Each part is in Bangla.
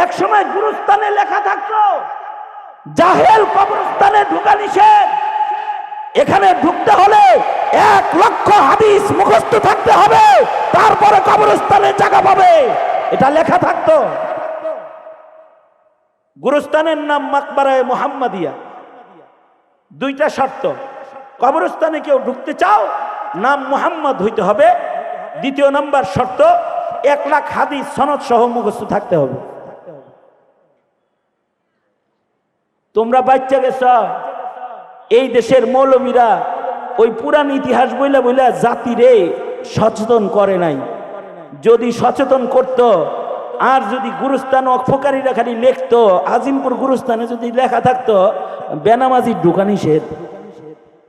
এক সময় গুরুস্থানে লেখা থাকতো জাহেল কবরস্থানে ঢোকা নিষেধ, এখানে ঢুকতে হলে 1 লক্ষ হাদিস মুখস্থ থাকতে হবে, তারপরে কবরস্থানে জায়গা পাবে, এটা লেখা থাকতো। গুরুস্থানের নাম মাকবারায়ে মুহাম্মাদিয়া। 2টা শর্ত, কবরস্থানে কেউ ঢুকতে চাও নাম মুহাম্মদ হইতে হবে, 2য় নাম্বার শর্ত 1 লাখ হাদিস সনদ সহ মুখস্থ থাকতে হবে। তোমরা বাচ্চা গেছ, এই দেশের মৌলবীরা ওই পুরান ইতিহাস বইলা বইলা জাতিরে সচেতন করে নাই। যদি সচেতন করত, আর যদি গুরুস্থান অফকারীরা খালি লিখতো, আজিমপুর গুরুস্থানে যদি লেখা থাকতো বেনামাজি ঢোকা নিষেধ,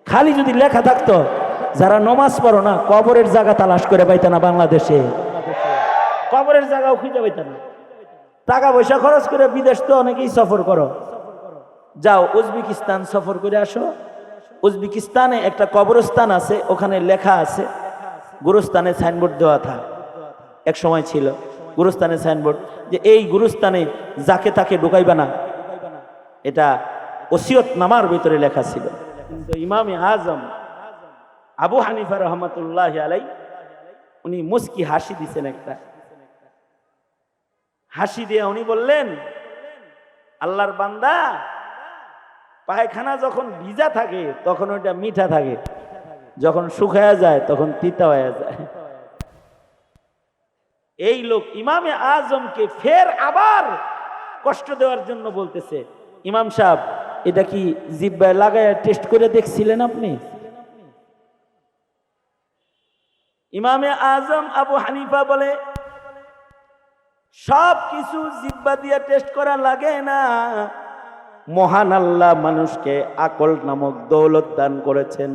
খালি যদি লেখা থাকতো যারা নমাজ পড়ো না কবরের জায়গা তালাশ করে পাইত না, বাংলাদেশে কবরের জায়গাও খুঁজে পাইত না। টাকা পয়সা খরচ করে বিদেশ তো অনেকেই সফর করো, যাও উজবেকিস্তান সফর করে আসো। উজবেকিস্তানে একটা কবরস্থান আছে, ওখানে লেখা আছে, গুরুস্থানে সাইনবোর্ড দেওয়া থাকে, এক সময় ছিল গুরুস্থানে সাইনবোর্ড যে এই গুরুস্থানে যাকে তাকে ঢুকাইবা না, এটা ওসিয়ত নামার ভিতরে লেখা ছিল। কিন্তু ইমামে আজম আবু হানিফা রহমতুল্লাহ আলাই উনি মুস্কি হাসি দিছেন, একটা হাসি দিয়ে উনি বললেন, আল্লাহর বান্দা, পায়খানা যখন ভিজা থাকে তখন ওইটা মিঠা থাকে, যখন শুকায়া যায় তখন তিতা হয়ে যায়। এই লোক ইমামে আজমকে ফের আবার কষ্ট দেওয়ার জন্য বলতেছে, ইমাম সাহেব এটা কি জিহ্বায় লাগায় টেস্ট করে দেখছিলেন আপনি? ইমামে আজম আবু হানিফা বলে, সব কিছু জিহ্বা দিয়ে টেস্ট করা লাগে না, মহান আল্লাহ মানুষকে আকল নামক দৌলত দান করেছেন,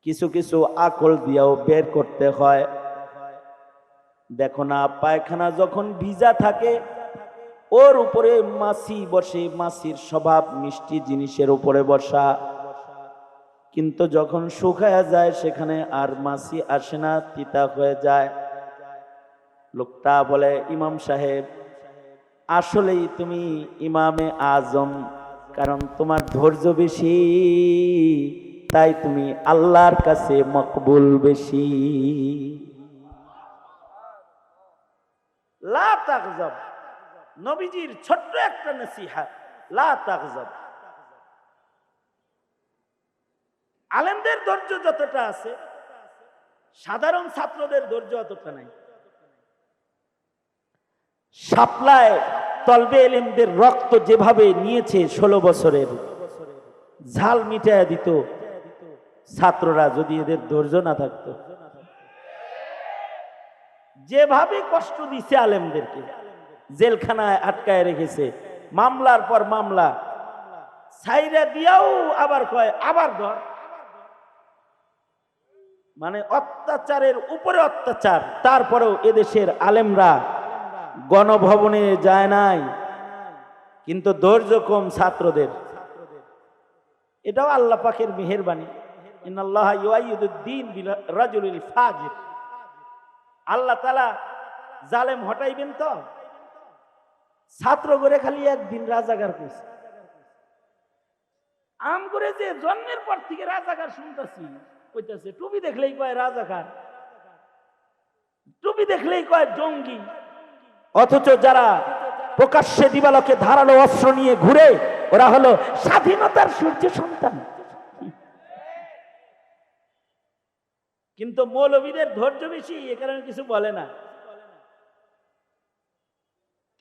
কিছু কিছু আকল দিয়েও বের করতে হয়। দেখো না, পায়খানা যখন ভিজা থাকে ওর উপরে মাছি বসে, মাছির স্বভাব মিষ্টি জিনিসের উপরে বসা, কিন্তু যখন শুকায়া যায় সেখানে আর মাছি আসে না, তিতা হয়ে যায়। লোকটা বলে, ইমাম সাহেব আসলেই তুমি ইমামে আজম, কারণ তোমার ধৈর্য বেশি, তাই তুমি আল্লাহর কাছে মকবুল বেশি। লা তাগজাব, নবীজির ছোট্ট একটা নসিহত, লা তাগজাব। আলেমদের ধৈর্য যতটা আছে সাধারণ ছাত্রদের ধৈর্য অতটা নাই। শাপলায় তলবে এলেমদের রক্ত যেভাবে নিয়েছে 16 বছরের, ঝাল মিটায়া দিত ছাত্ররা যদি এদের ধৈর্য না থাকতো। যেভাবে কষ্ট দিছে আলেমদেরকে, জেলখানায় আটকায় রেখেছে, মামলার পর মামলা, ছাইরা দিয়াও আবার কয় আবার ধর, মানে অত্যাচারের উপরে অত্যাচার। তারপরেও এদেশের আলেমরা গণভবনে যায় নাই, কিন্তু ধৈর্য কম ছাত্রদের। এটাও আল্লাহ পাকের মেহেরবানি। ইন্নাল্লাহা ইউআইয়িদুদ-দ্বীন বিরাজুলিল ফাজির। আল্লাহ তাআলা জালেম হটাইবেন তো, ছাত্র করে খালি একদিন রাজাকার কইছে। আম করে যে জন্মের পর থেকে রাজাকার শুনতেছি, কইতাছে টুপি দেখলেই কয় রাজাকার, টুপি দেখলেই কয় জঙ্গি। অথচ যারা প্রকাশ্যে দিবালোকে ধারালো অস্ত্র নিয়ে ঘুরে, ওরা হলো স্বাধীনতার সূর্য সন্তান। কিন্তু মৌলবীদের ধৈর্য বেশি, এ কারণে কিছু বলে না।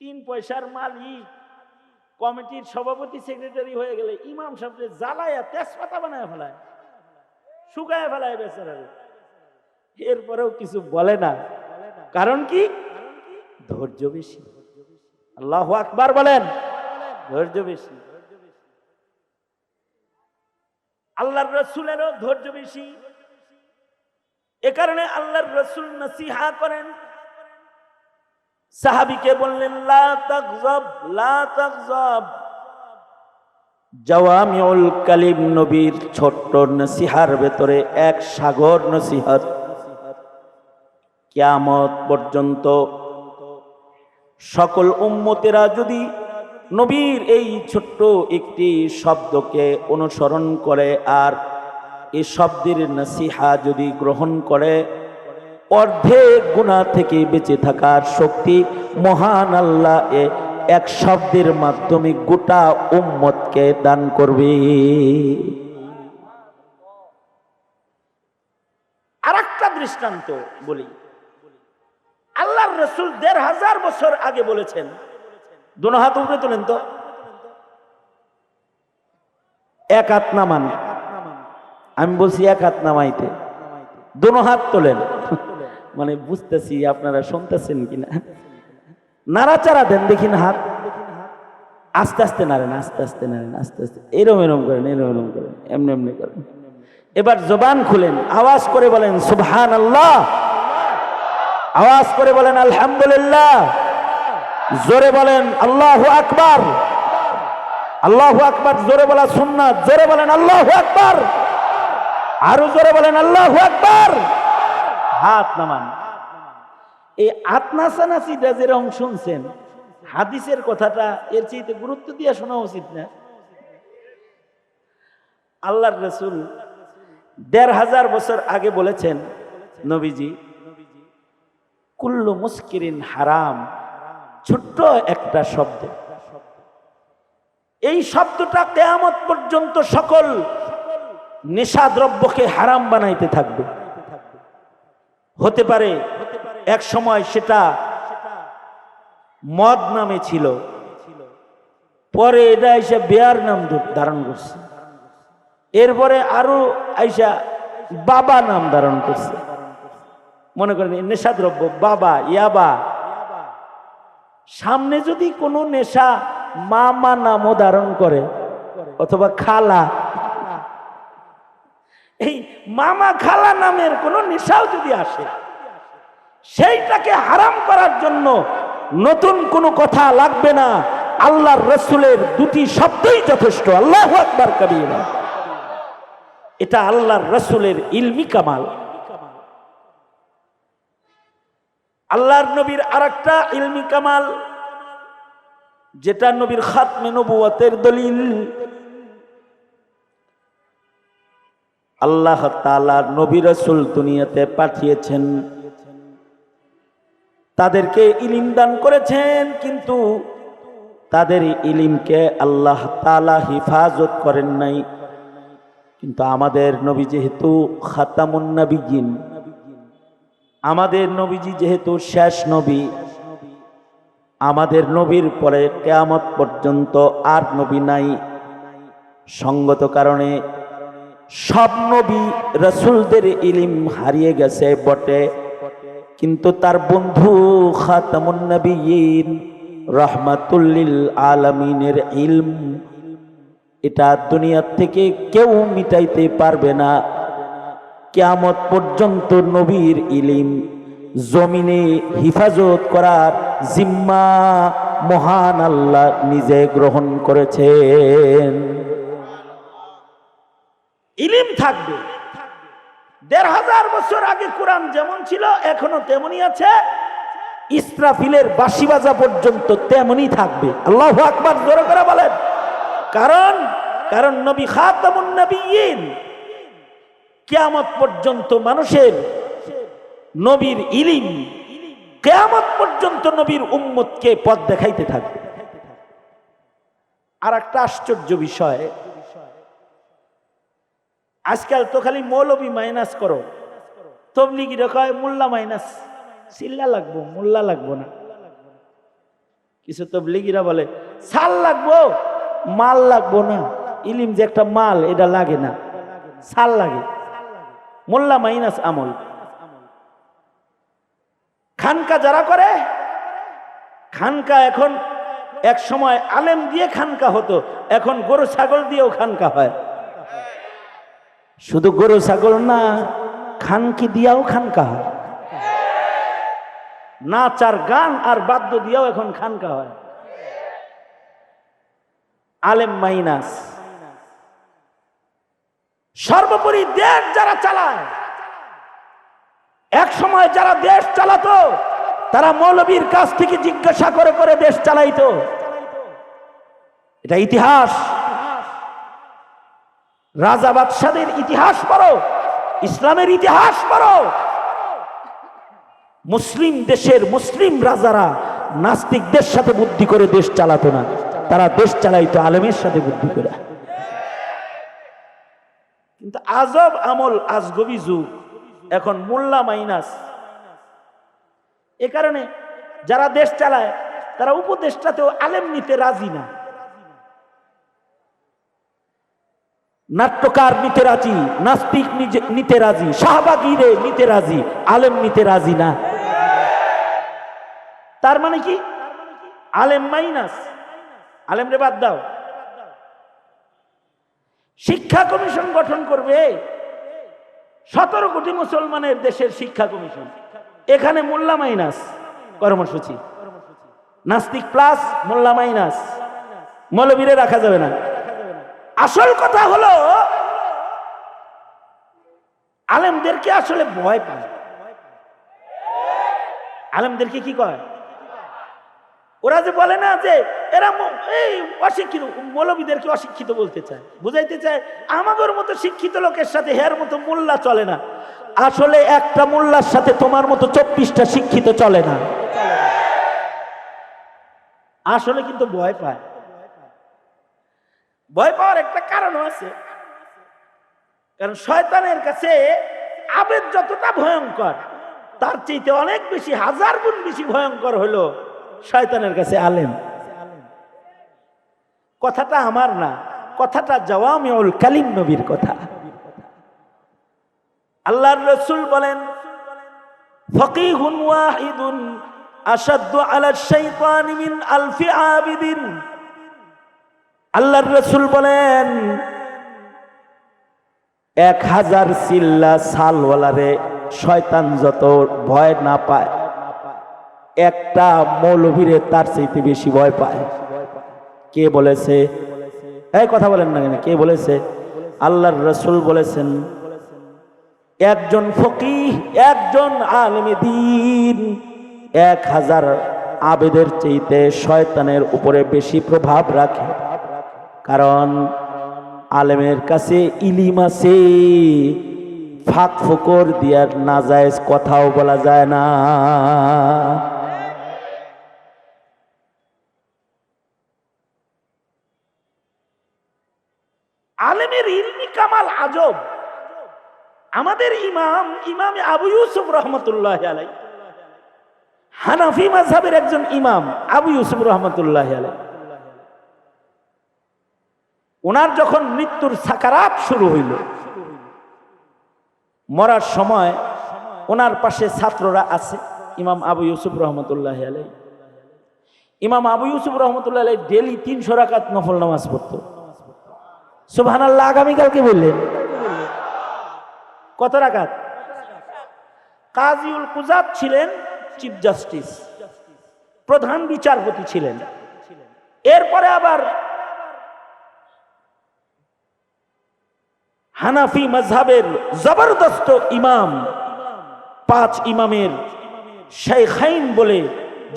3 পয়সার মালিক কমিটির সভাপতি সেক্রেটারি হয়ে গেলে ইমাম সাহেবকে জ্বালায়া তেজপাতা বানায় ফেলায়, শুকায় ফেলায় বেচারারে, এরপরেও কিছু বলে না। কারণ কি? ধৈর্য বেশি। আল্লাহু আকবার বলেন, ধৈর্য বেশি। আল্লাহর রাসূলেরও ধৈর্য বেশি। এ কারণে আল্লাহর রাসূল নসিহত করেন, সাহাবীকে বললেন লা তাগজাব, লা তাগজাব। জাওয়ামিউল কালিম নবীর ছোট্ট নসিহার ভেতরে এক সাগর নসিহত। কিয়ামত পর্যন্ত সকল উম্মতেরা যদি নবীর এই ছোট্ট একটি শব্দকে অনুসরণ করে আর এই শব্দের নসিহা যদি গ্রহণ করে, অর্ধেক গুনাহ থেকে বেঁচে থাকার শক্তি মহান আল্লাহ এক শব্দের মাধ্যমে গোটা উম্মতকে দান করবে। আর একটা দৃষ্টান্ত বলি, আল্লাহর রাসূল ১৫০০ বছর আগে বলেছেন, দুনো হাত উপরে তোলেন তো, এক হাত নামান, আমি বলছি এক হাত নামাইতে, দুনো হাত তোলেন, মানে বুঝতেছি আপনারা শুনতেছেন কিনা, নাড়াচাড়া দেন দেখি না হাত, আস্তে আস্তে নাড়েন, আস্তে আস্তে নাড়েন, আস্তে আস্তে এরম এরম করেন, এরম এরম করেন, এমনি এমনি করেন। এবার জবান খুলেন, আওয়াজ করে বলেন সুবহানাল্লাহ, আওয়াজ করে বলেন আলহামদুলিল্লাহ, জোরে বলেন আল্লাহু আকবার। আল্লাহু আকবার জোরে বলা সুন্নাত, জোরে বলেন আল্লাহু আকবার, আরো জোরে বলেন আল্লাহু আকবার। হাত নামান। এই আতনাসানাসিটা যেরকম শুনছেন, হাদিসের কথাটা এর চাইতে গুরুত্ব দিয়ে শোনা উচিত না? আল্লাহর রাসূল ১৫০০ বছর আগে বলেছেন, নবীজি, কুল্লু মুস্কিরিন হারাম, ছোট্ট একটা শব্দ, এই শব্দটা কিয়ামত পর্যন্ত সকল নেশাদ্রব্যকে হারাম বানাইতে থাকবে। হতে পারে এক সময় সেটা মদ নামে ছিল, পরে এটা এসে বেয়ার নাম ধারণ করছে, এরপরে আরো আইসা বাবা নাম ধারণ করছে। মনে করেন নেশাদ্রব্য বাবা, ইয়াবা, সামনে যদি কোনো নেশা মামা নামও ধারণ করে অথবা খালা, এই মামা খালা নামের কোন নেশাও যদি আসে, সেইটাকে হারাম করার জন্য নতুন কোনো কথা লাগবে না, আল্লাহর রাসূলের দুটি শব্দই যথেষ্ট, আল্লাহু আকবার কাবীরা। এটা আল্লাহর রাসূলের ইলমি কামাল। আল্লাহর নবীর আরেকটা ইলমি কামাল, যেটা নবীর খাতমে নবুয়তের দলিল, আল্লাহ তাআলা নবী রাসূল দুনিয়াতে পাঠিয়েছেন, তাদেরকে ইলম দান করেছেন, কিন্তু তাদের ইলমকে আল্লাহ তাআলা হিফাজত করেন নাই। কিন্তু আমাদের নবী যেহেতু খাতামুন নবিয়্যিন, আমাদের নবীজি যেহেতু শেষ নবী, আমাদের নবীর পরে কিয়ামত পর্যন্ত আর নবী নাই। সঙ্গত কারণে সব নবী রাসূলদের ইলম হারিয়ে গেছে বটে, কিন্তু তার বন্ধু খাতামুন নবিয়্যিন রাহমাতুল লিল আলামিনের ইলম, এটা দুনিয়া থেকে কেউ মিটাইতে পারবে না। কিয়ামত পর্যন্ত নবীর ইলম জমিনে হিফাজত করার জিম্মা মহান আল্লাহ নিজে গ্রহণ করেছেন। ইলম থাকবে। ১৫০০ বছর আগে কোরআন যেমন ছিল এখনো তেমনি আছে, ইসরাফিলের বাঁশি বাজা পর্যন্ত তেমনি থাকবে। আল্লাহু আকবার জোরে করে বলেন। কারণ নবী খাতামুন নবিয়্যিন, কিয়ামত পর্যন্ত মানুষের নবীর ইলম কিয়ামত পর্যন্ত নবীর উম্মতকে পথ দেখাইতে থাকবে। আর একটা আশ্চর্য বিষয়, আজকাল তো খালি মৌলবী মাইনাস করো, তবলিগীরা কয় মোল্লা মাইনাস, চিল্লা লাগবো, মোল্লা লাগবো না। কিছু তবলিগীরা বলে সাল লাগবো, মাল লাগবো না, ইলিম যে একটা মাল এটা লাগে না, সাল লাগে, মোল্লা মাইনাস আমল। খানকা যারা করে, খানকা এখন এক সময় আলেম দিয়ে খানকা হতো, এখন গরু ছাগল দিয়েও খানকা হয়। শুধু গরু ছাগল না, খানকি দিয়াও খানকা হয়, নাচ আর গান আর বাদ্য দিয়াও এখন খানকা হয়। আলেম মাইনাস। সর্বোপরি দেশ যারা চালায়, এক সময় যারা দেশ চালাতো তারা মৌলবীর কাছ থেকে জিজ্ঞাসা করে করে দেশ চালাইতো। এটা ইতিহাস। রাজা বাদশাদের ইতিহাস পড়ো, ইসলামের ইতিহাস পড়ো। মুসলিম দেশের মুসলিম রাজারা নাস্তিকদের সাথে বুদ্ধি করে দেশ চালাতো না, তারা দেশ চালাইতো আলেমের সাথে বুদ্ধি করে। কিন্তু আজব আমল, আজগবি যুগ, এখন মোল্লা মাইনাস। এ কারণে যারা দেশ চালায় তারা উপদেশটাতেও আলেম নিতে রাজি না, নাট্যকার নিতে রাজি, নাস্তিক নিতে রাজি, শাহবাগীরে নিতে রাজি, আলেম নিতে রাজি না। তার মানে কি? আলেম মাইনাস, আলেম রে বাদ দাও। শিক্ষা কমিশন গঠন করবে 17 কোটি মুসলমানের দেশের শিক্ষা কমিশন, এখানে মোল্লা মাইনাস কর্মসূচি, নাস্তিক প্লাস মোল্লা মাইনাস, মৌলবীরে রাখা যাবে না। আসল কথা হলো আলেমদেরকে আসলে ভয় পায়। আলেমদেরকে কি কয়? ওরা যে বলে না যে এরা এই অশিক্ষিত, মৌলবীদেরকে অশিক্ষিত বলতে চায়, বুঝাইতে চায় আমাদের মতো শিক্ষিত লোকের সাথে হের মতো মোল্লা চলে না। আসলে একটা মোল্লার সাথে তোমার মতো 24টা শিক্ষিত চলে না। আসলে কিন্তু ভয় পায়। ভয় পাওয়ার একটা কারণ আছে, কারণ শয়তানের কাছে আবেদ যতটা ভয়ঙ্কর, তার চাইতে অনেক বেশি, 1000 গুণ বেশি ভয়ঙ্কর হলো শয়তানের কাছে আলেম। কথাটা আমার না, কথাটা জাওয়ামিউল কালিম নবীর কথা। আল্লাহর রাসূল বলেন, ফাকিহুন ওয়াহিদুন আশাদ্দু আলা শাইতানি মিন আলফি আবিদিন। আল্লাহর রাসূল বলেন 1000 চিল্লা সালওয়ালারে শয়তান যত ভয় না পায়, একটা মৌলবীরে তার চাইতে বেশি ভয় পায়। কে বলেছে? এই কথা বলেন না কেন? কে বলেছে? আল্লাহর রাসূল বলেছেন, একজন ফকিহ, একজন আলেম দ্বীন 1000 আবেদের চাইতে শয়তানের উপরে বেশি প্রভাব রাখে। কারণ আলেমের কাছে ইলিম আছে, ফাঁক ফোকর দিয়ার নাজায়েজ কথাও বলা যায় না। আলেমের ইলমি কামাল আজব। আমাদের ইমাম আবু ইউসুফ রহমতুল্লাহ আলাই, হানাফি মাযহাবের একজন ইমাম আবু ইউসুফ রহমতুল্লাহ আলাই, ওনার যখন মৃত্যুর সাকারাত শুরু হইল, মরার সময় ওনার পাশে ছাত্ররা আছে। ইমাম আবু ইউসুফ রহমতুল্লাহ আলাই, ইমাম আবু ইউসুফ রহমতুল্লাহ আলাই ডেলি 300 রাকাত নফল নামাজ পড়তো। সুবহানাল্লাহ। আগামীকালকে বললেন কত রাকাত? কাজীউল কুজাত ছিলেন চিফ জাস্টিস, প্রধান বিচারপতি ছিলেন। এরপরে আবার হানাফি মাযহাবের জবরদস্ত ইমাম, 5 ইমামের শাইখাইন বলে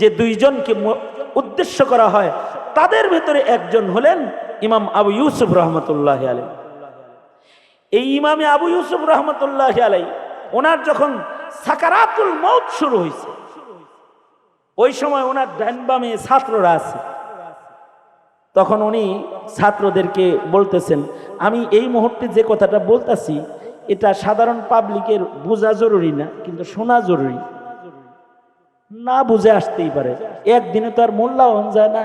যে 2 জনকে উদ্দেশ্য করা হয়, তাদের ভেতরে একজন হলেন ইমাম আবু ইউসুফ রহমতুল্লাহ আলাই। এই ইমামে আবু ইউসুফ রহমতুল্লাহ আলাই, ওনার যখন সাকারাতুল মউত শুরু হয়েছে, ওই সময় ওনার ডান বামে ছাত্ররা আছে। তখন উনি ছাত্রদেরকে বলতেছেন, আমি এই মুহূর্তে যে কথাটা বলতেছি এটা সাধারণ পাবলিকের বোঝা জরুরি না, কিন্তু শোনা জরুরি। না বুঝে আসতেই পারে, একদিনে তো আর মোল্লা হন যায় না,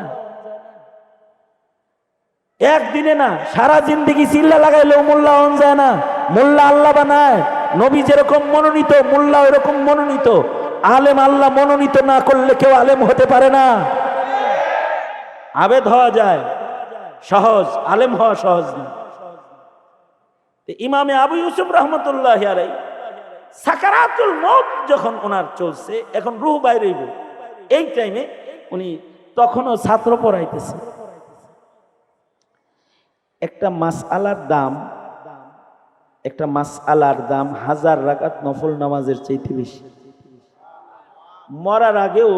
একদিনে না, সারা জিন্দেগি চিল্লা লাগাইলেও মোল্লা হন যায় না। মোল্লা আল্লাহ বানায়, নবী যেরকম মনোনীত মোল্লা এরকম মনোনীত। আলেম আল্লাহ মনোনীত না করলে কেউ আলেম হতে পারে না। আবেদ হওয়া যায় সহজ, আলেম হওয়া সহজ না। ইমামে আবু ইউসুফ রহমতুল্লাহ আলাই সাকারাতুল মউত যখন ওনার চলছে, এখন রূহ বাইরে হইব, এই টাইমে উনি তখনও ছাত্র পড়াইতেছে। একটা মাসআলার দাম 1000 রাকাত নফল নামাজের চাইতে বেশি। মরার আগেও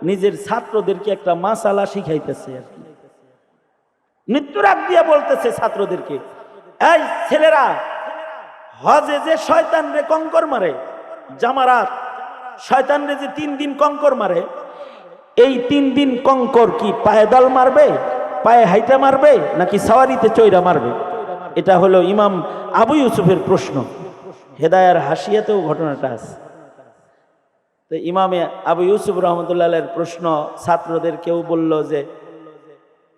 নিজের ছাত্রদেরকে একটা মাসালা শিখাইতেছে আর কি। মৃত্যুর আগ দিয়ে বলতেছে ছাত্রদেরকে, এই ছেলেরা, হজে যে শয়তান রে কঙ্কর মারে, জামারাত শয়তান রে যে 3 দিন কঙ্কর মারে, এই 3 দিন কঙ্কর কি পায়ে দল মারবে, পায়ে হাইটা মারবে, নাকি সাওয়ারিতে চৈরা মারবে? এটা হলো ইমাম আবু ইউসুফের প্রশ্ন। হেদায়ার হাসিয়াতেও ঘটনাটা আছে। তো ইমামে আবু ইউসুফ রহমতুল্লাহ আলাইহির প্রশ্ন, ছাত্রদের কেউ বলল যে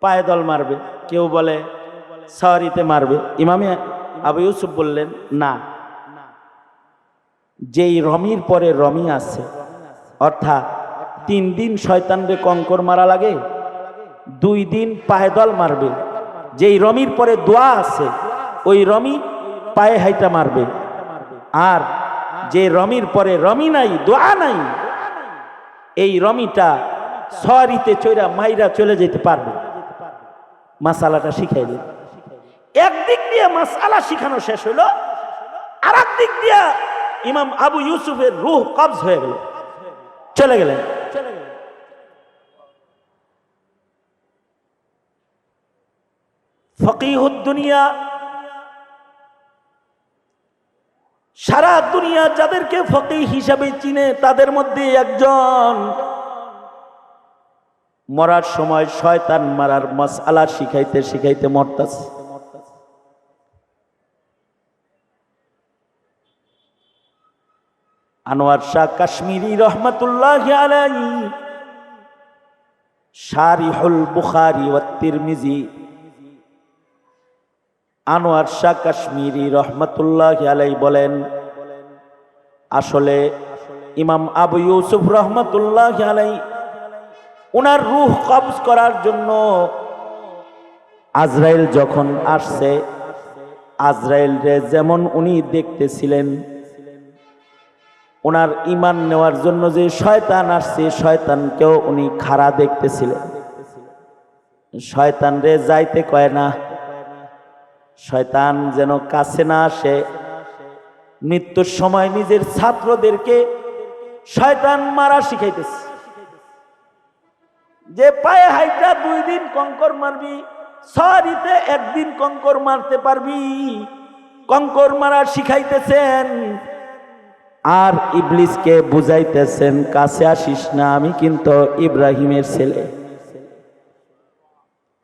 পায়ে দল মারবে, কেউ বলে সাওয়ারিতে মারবে। ইমামে আবু ইউসুফ বললেন, না, যেই রমির পরে রমি আছে, অর্থাৎ 3 দিন শয়তানরে কঙ্কর মারা লাগে, 2 দিন পায়ে দল মারবে। যেই রমির পরে দোয়া আছে, ওই রমি পায়ে হাইটা মারবে। আর যে রমির পরে রমি নাই, দোয়া নাই, এই রমিটা সওয়ারিতে চৈরা মাইরা চলে যেতে পারবে। মাসালাটা শিখাই দিল। একদিক দিয়ে মাসালা শিখানো শেষ হলো, আর একদিক দিয়ে ইমাম আবু ইউসুফের রূহ কবজ হয়ে গেল, চলে গেলেন। ফকিহুদ দুনিয়া, সারা দুনিয়া যাদেরকে ফকিহ হিসাবে চিনে, তাদের মধ্যে একজন মরার সময় শয়তান মারার মাসআলা শিখাইতে শিখাইতে মরতাছে। আনোয়ার শাহ কাশ্মীরি রহমাতুল্লাহি আলাইহি শারিহুল বুখারী ওয়া তিরমিজি, আনোয়ার শাহ কাশ্মীরি রহমাতুল্লাহি আলাইহি বলেন, আসলে ইমাম আবু ইউসুফ রহমাতুল্লাহি আলাইহি ওনার রূহ কবজ করার জন্য আজরাইল যখন আসছে, আজরাইলরে যেমন উনি দেখতেছিলেন, ওনার ঈমান নেওয়ার জন্য যে শয়তান আসছে, শয়তানকেও উনি খাড়া দেখতেছিলেন। শয়তানরে যাইতে কয় না, শয়তান যেন কাছে না আসে। মৃত্যুর সময় নিজের ছাত্রদেরকে শয়তান মারা শিখাইতেছে, যে পায়ে হাইটা 2 দিন কঙ্কর মারবি, সাওয়ারিতে 1 দিন কঙ্কর মারতে পারবি, কঙ্কর মারা শিখাইতেছেন। আর ইবলিসকে বুঝাইতেছেন, কাছে আসিস না, আমি কিন্তু ইব্রাহিমের ছেলে,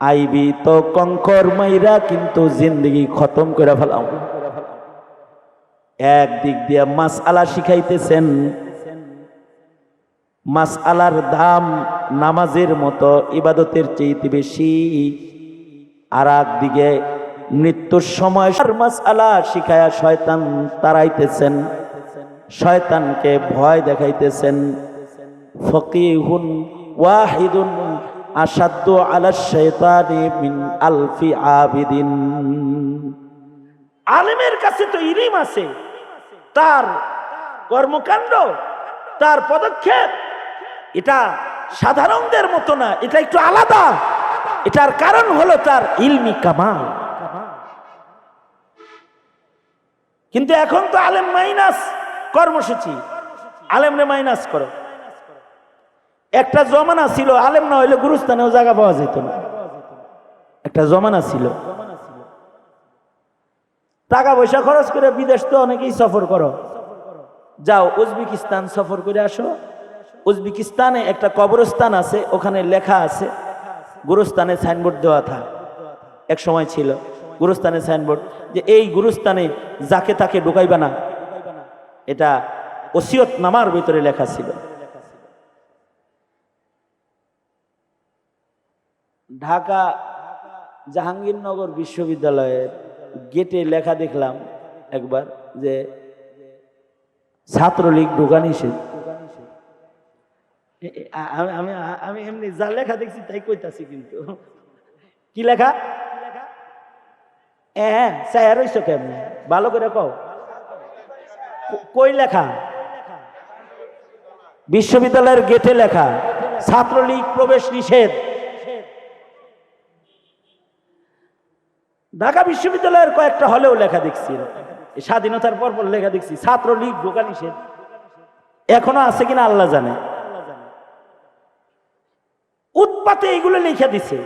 আইবি তো কঙ্কর মাইরা কিন্তু জিন্দগি খতম করে ফেলাম। একদিক দিয়ে মাসআলা শিখাইতেছেন, মাসআলার দাম নামাজের মতো ইবাদতের চেয়ে বেশি। আর একদিকে মৃত্যুর সময় মাসআলা শিখায়া শয়তান তাড়াইতেছেন, শয়তানকে ভয় দেখাইতেছেন। ফকিহুন ওয়াহিদুন আশাদ্দু আলা শাইতানি মিন আলফি আবিদিন। আলেমের কাছে তো ইলম আছে, তার কর্মকাণ্ড, তার পদক্ষেপ এটা সাধারণদের মতো না, এটা একটু আলাদা। এটার কারণ হলো তার ইলমি কামাল। কিন্তু এখন তো আলেম মাইনাস কর্মসূচি, আলেমরে মাইনাস করো। একটা জমানা ছিল আলেম না হইলে গুরুস্থানেও জায়গা পাওয়া যেত না, একটা জমানা ছিল। টাকা পয়সা খরচ করে বিদেশ তো অনেকেই সফর করো, যাও উজবেকিস্তান সফর করে আসো। উজবেকিস্তানে একটা কবরস্থান আছে, ওখানে লেখা আছে, গুরুস্থানে সাইনবোর্ড দেওয়া থাকে, এক সময় ছিল গুরুস্থানে সাইনবোর্ড, যে এই গুরুস্থানে যাকে তাকে ঢুকাইবা না, এটা ওসিয়ত নামার ভিতরে লেখা ছিল। ঢাকা জাহাঙ্গীরনগর বিশ্ববিদ্যালয়ের গেটে লেখা দেখলাম একবার, যে ছাত্রলীগ ঢোকা নিষেধ। আমি আমি এমনি যা লেখা দেখছি তাই কইতাছি, কিন্তু কি লেখা? হ্যাঁ, স্যার হইছো কেমনি, ভালো করে কও, কই লেখা? বিশ্ববিদ্যালয়ের গেটে লেখা ছাত্রলীগ প্রবেশ নিষেধ। ঢাকা বিশ্ববিদ্যালয়ের কয়েকটা হলেও লেখা দেখছি, স্বাধীনতার পর লেখা দেখছি ছাত্রলীগ ঢোকা নিষেধ। এখনো আছে কিনা আল্লাহ জানে। উৎপাতে এগুলো লিখে দিছে।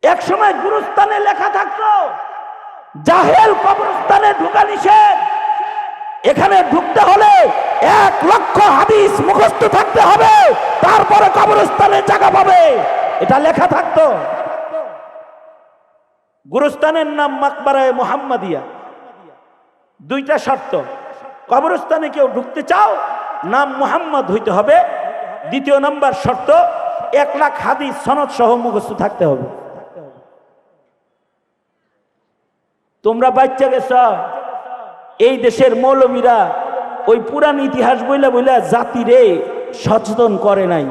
এক সময় গুরুস্থানে লেখা থাকতো জাহেল কবরস্থানে ঢোকা নিষেধ, এখানে ঢুকতে হলে 1 লক্ষ হাদিস মুখস্থ থাকতে হবে, তারপরে কবরস্থানে জায়গা পাবে, এটা লেখা থাকতো। গুরুস্থানের নাম মাকবারায়ে মুহাম্মাদিয়া। 2টা শর্ত, কবরস্থানে কেউ ঢুকতে চাও নাম মুহাম্মদ হইতে হবে, 2 নম্বর শর্ত 1 লাখ হাদিস সনদ সহ মুখস্থ থাকতে হবে। তোমরা বাচ্চা গেছ, এই দেশের মৌলবীরা ওই পুরান ইতিহাস বইলা বইলা জাতিরে সচেতন করে নাই।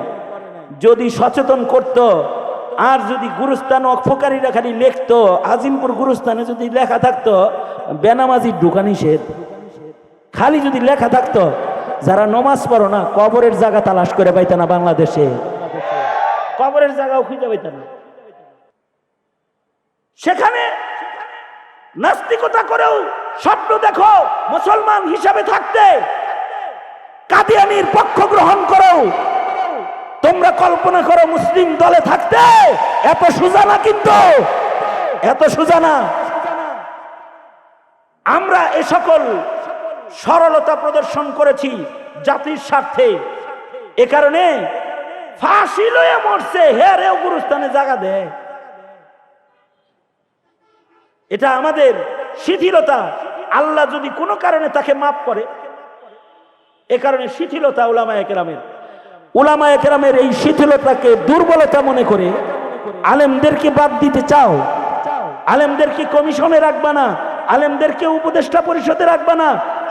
যদি সচেতন করত, আর যদি গুরুস্থান অফকারীরা খালি লিখতো, আজিমপুর গুরুস্থানে যদি লেখা থাকতো বেনামাজি ঢোকা নিষেধ, খালি যদি লেখা থাকতো যারা নমাজ পড়ো না কবরের জায়গা তালাশ করে পাইতে না, বাংলাদেশে কবরের জায়গাও খুঁজে পাইতে না। সেখানে নাস্তিকতা করেও স্বপ্ন দেখো মুসলমান হিসাবে থাকতে, কাদিয়ানির পক্ষ গ্রহণ করো, তোমরা কল্পনা করো মুসলিম দলে থাকতে। এত সোজা না, কিন্তু এত সোজা না। আমরা এ সকল সরলতা প্রদর্শন করেছি জাতির স্বার্থে। এ কারণে ফাঁসি লয়ে মরছে, হেরেও গুরুস্থানে জায়গা দেয়, এটা আমাদের শিথিলতা। আল্লাহ যদি কোনো কারণে তাকে মাফ করে, এ কারণে শিথিলতা উলামায়ে কেরামের এই শিথিলতাকে দুর্বলতা মনে করে আলেমদেরকে বাদ দিতে চাও, আলেমদেরকে কমিশনে রাখবা না, আলেমদেরকে উপদেষ্টা পরিষদে রাখবা না,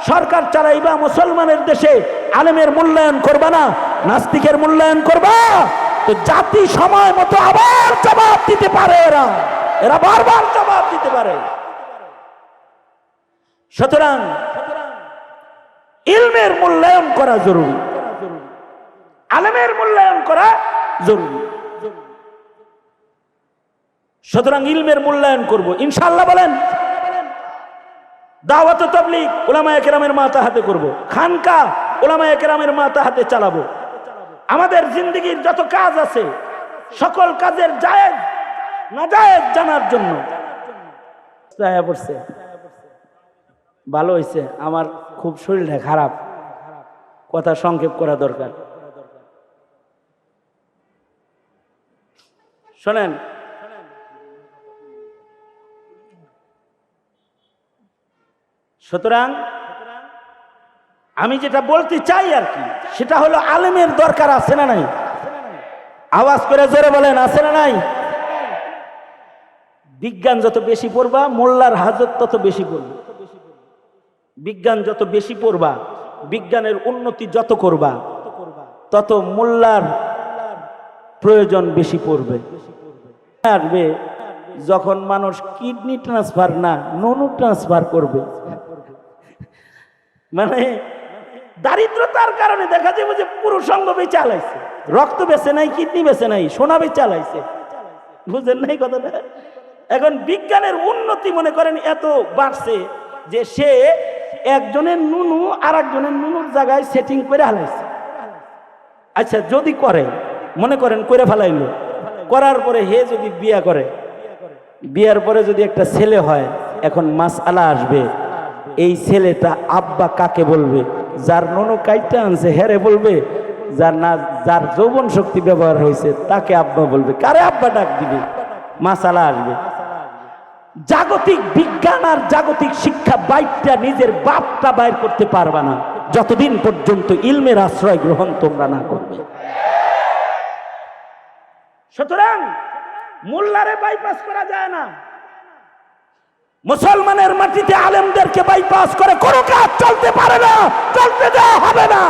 সরকার চালাইবা মুসলমানের দেশে, আলেমের মূল্যায়ন করবা না, নাস্তিকের মূল্যায়ন করবা, তো জাতি সময় মতো আবার জবাব দিতে পারে। এরা বারবার জবাব দিতে পারে। সুতরাং ইলমের মূল্যায়ন করা জরুরি, আলেমের মূল্যায়ন করা জরুরি। সুতরাং ইলমের মূল্যায়ন করব ইনশাআল্লাহ। বলেন দাওয়াত ও তাবলীগ উলামায়ে কেরামের মাথা হাতে করব, খানকা উলামায়ে কেরামের মাথা হাতে চালাবো। আমাদের জিন্দেগীর যত কাজ আছে সকল কাজের জায়েজ নাজায়েজ জানার জন্য পড়ছে। ভালো হয়েছে, আমার খুব শরীরটা খারাপ, কথা সংক্ষেপ করা দরকার। শোনেন, সুতরাং আমি যেটা বলতে চাই আর কি, সেটা হলো আলেমের দরকার আছে না নাই? আওয়াজ করে জোরে বলেন, আছে না নাই? বিজ্ঞান যত বেশি পড়বা মোল্লার হাজত তত বেশি পড়বে। বিজ্ঞান যত বেশি পড়বা, বিজ্ঞানের উন্নতি যত করবা, তত মোল্লার প্রয়োজন বেশি পড়বে। আসবে যখন মানুষ কিডনি ট্রান্সফার না ননু ট্রান্সফার করবে, মানে দারিদ্রতার কারণে দেখা যাবে যে পুরো সঙ্গ বেঁচে চালাইছে, রক্ত বেঁচে নাই, কিডনি বেঁচে নাই, সোনা বেঁচে চালাইছে। বুঝলেন নাই কথাটা? এখন বিজ্ঞানের উন্নতি মনে করেন এত বাড়ছে যে সে একজনের নুনু আর একজনের নুনুর জায়গায় সেটিং করে হালাইছে। আচ্ছা, যদি করে মনে করেন করে ফেলাইলো, করার পরে হে যদি বিয়া করে, বিয়ার পরে যদি একটা ছেলে হয়, এখন মাসআলা আসবে, এই ছেলেটা আব্বা কাকে বলবে? যার নুনু কাইটা আনছে হেরে বলবে, যার যৌবন শক্তি ব্যবহার হয়েছে তাকে আব্বা বলবে, কারে আব্বা ডাক দিবে? মাসআলা আসবে। জাগতিক বিজ্ঞান আর জাগতিক শিক্ষা বাইকটা নিজের বাপটা বাইর করতে পারবা না যতদিন পর্যন্ত ইলমের আশ্রয় গ্রহণ তোমরা না করবে। সুতরাং মোল্লারে বাইপাস করা যায় না, মুসলমানের মাটিতে আলেমদেরকে বাইপাস করে কোনো কাজ চলতে পারে না, চলতে দেওয়া হবে না।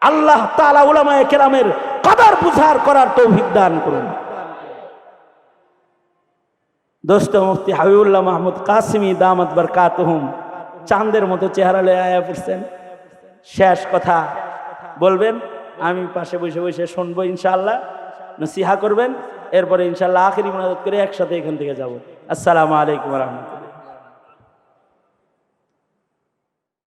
আল্লাহ তাআলা উলামায়ে কেরামের কদর বুঝার করার তৌফিক দান করুন। দোস্ত মুফতি হাবিবুল্লাহ মাহমুদ কাসিমি দামাত বরকাতুহুম চাঁদের মতো চেহারা লয়ে আয়া পড়ছেন, শেষ কথা বলবেন, আমি পাশে বসে বসে শুনবো, ইনশাআল্লাহ নসিহা করবেন, এরপরে ইনশাআল্লাহ আখিরি মুনাজাত করে একসাথে এখান থেকে যাব। আসসালামু আলাইকুম ওয়া রাহমাতুল্লাহ।